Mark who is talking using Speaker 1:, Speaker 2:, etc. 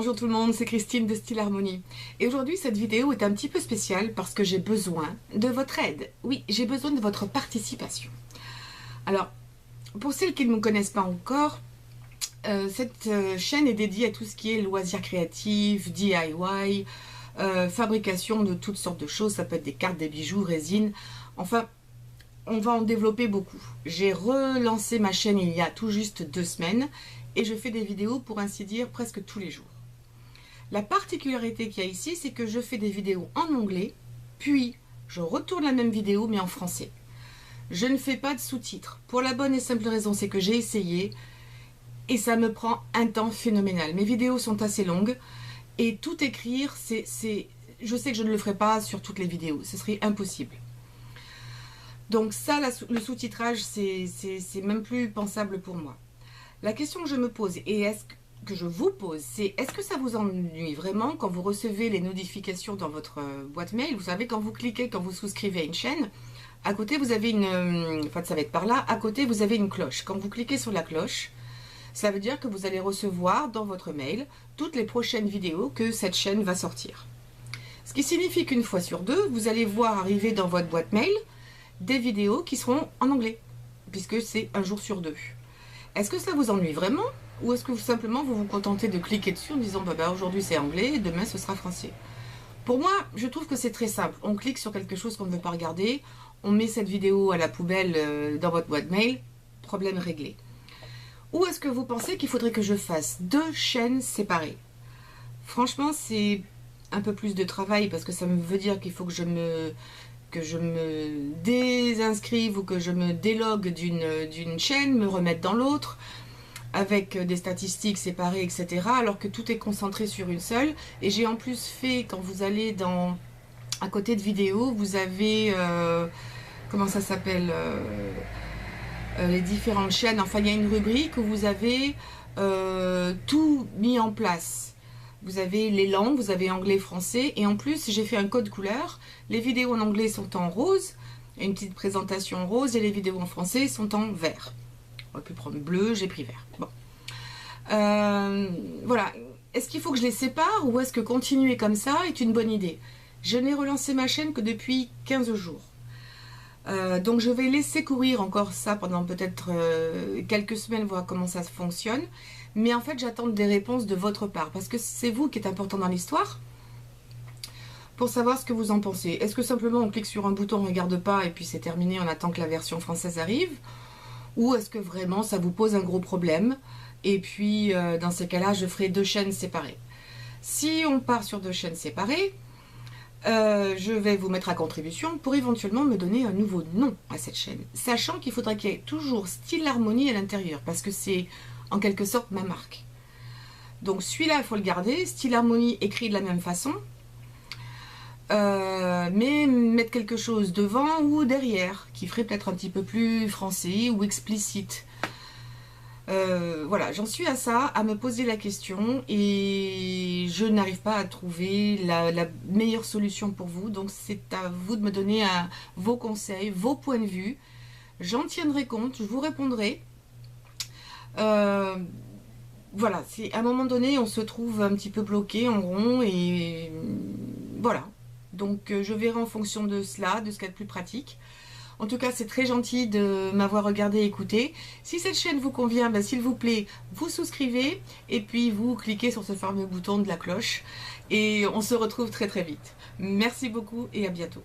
Speaker 1: Bonjour tout le monde, c'est Christine de Style Harmonie. Et aujourd'hui, cette vidéo est un petit peu spéciale parce que j'ai besoin de votre aide. Oui, j'ai besoin de votre participation. Alors, pour celles qui ne me connaissent pas encore, cette chaîne est dédiée à tout ce qui est loisirs créatifs, DIY, fabrication de toutes sortes de choses. Ça peut être des cartes, des bijoux, résine. Enfin, on va en développer beaucoup. J'ai relancé ma chaîne il y a tout juste 2 semaines et je fais des vidéos pour ainsi dire presque tous les jours. La particularité qu'il y a ici, c'est que je fais des vidéos en anglais, puis je retourne la même vidéo mais en français. Je ne fais pas de sous-titres. Pour la bonne et simple raison, c'est que j'ai essayé et ça me prend un temps phénoménal. Mes vidéos sont assez longues et tout écrire, je sais que je ne le ferai pas sur toutes les vidéos. Ce serait impossible. Donc ça, le sous-titrage, c'est même plus pensable pour moi. La question que je me pose, et que je vous pose, c'est est-ce que ça vous ennuie vraiment quand vous recevez les notifications dans votre boîte mail? Vous savez, quand vous cliquez, quand vous souscrivez à une chaîne, à côté vous avez une... enfin, ça va être par là, à côté vous avez une cloche. Quand vous cliquez sur la cloche, ça veut dire que vous allez recevoir dans votre mail toutes les prochaines vidéos que cette chaîne va sortir. Ce qui signifie qu'une fois sur deux, vous allez voir arriver dans votre boîte mail des vidéos qui seront en anglais, puisque c'est un jour sur 2. Est-ce que ça vous ennuie vraiment? Ou est-ce que simplement vous vous contentez de cliquer dessus en disant bah, aujourd'hui c'est anglais, demain ce sera français? Pour moi, je trouve que c'est très simple. On clique sur quelque chose qu'on ne veut pas regarder, on met cette vidéo à la poubelle dans votre boîte mail, problème réglé. Ou est-ce que vous pensez qu'il faudrait que je fasse 2 chaînes séparées? Franchement, c'est un peu plus de travail parce que ça me veut dire qu'il faut que je me désinscrive ou que je me délogue d'une chaîne, me remettre dans l'autre, avec des statistiques séparées, etc. Alors que tout est concentré sur une seule. Et j'ai en plus fait, quand vous allez à côté de vidéos, vous avez, comment ça s'appelle, les différentes chaînes. Enfin, il y a une rubrique où vous avez tout mis en place. Vous avez les langues, vous avez anglais, français, et en plus j'ai fait un code couleur. Les vidéos en anglais sont en rose, une petite présentation rose, et les vidéos en français sont en vert. On aurait pu prendre bleu, j'ai pris vert. Bon. Voilà. Est-ce qu'il faut que je les sépare ou est-ce que continuer comme ça est une bonne idée? Je n'ai relancé ma chaîne que depuis 15 jours. Donc je vais laisser courir encore ça pendant peut-être quelques semaines, voir comment ça fonctionne. Mais en fait, j'attends des réponses de votre part, parce que c'est vous qui êtes important dans l'histoire, pour savoir ce que vous en pensez. Est-ce que simplement on clique sur un bouton, on ne regarde pas, et puis c'est terminé, on attend que la version française arrive? Ou est-ce que vraiment ça vous pose un gros problème? Et puis, dans ces cas-là, je ferai 2 chaînes séparées. Si on part sur 2 chaînes séparées, je vais vous mettre à contribution pour éventuellement me donner un nouveau nom à cette chaîne. Sachant qu'il faudra qu'il y ait toujours Style Harmonie à l'intérieur, parce que c'est en quelque sorte ma marque. Donc celui-là, il faut le garder. Style Harmonie écrit de la même façon. Mais mettre quelque chose devant ou derrière, qui ferait peut-être un petit peu plus français ou explicite. Voilà, j'en suis à ça, à me poser la question et je n'arrive pas à trouver la meilleure solution pour vous. Donc c'est à vous de me donner vos conseils, vos points de vue. J'en tiendrai compte, je vous répondrai. Voilà, c'est à un moment donné, on se trouve un petit peu bloqué en rond et voilà. Donc je verrai en fonction de cela, de ce qu'il y a de plus pratique. En tout cas, c'est très gentil de m'avoir regardé et écouté. Si cette chaîne vous convient, ben, s'il vous plaît, vous souscrivez et puis vous cliquez sur ce fameux bouton de la cloche. Et on se retrouve très très vite. Merci beaucoup et à bientôt.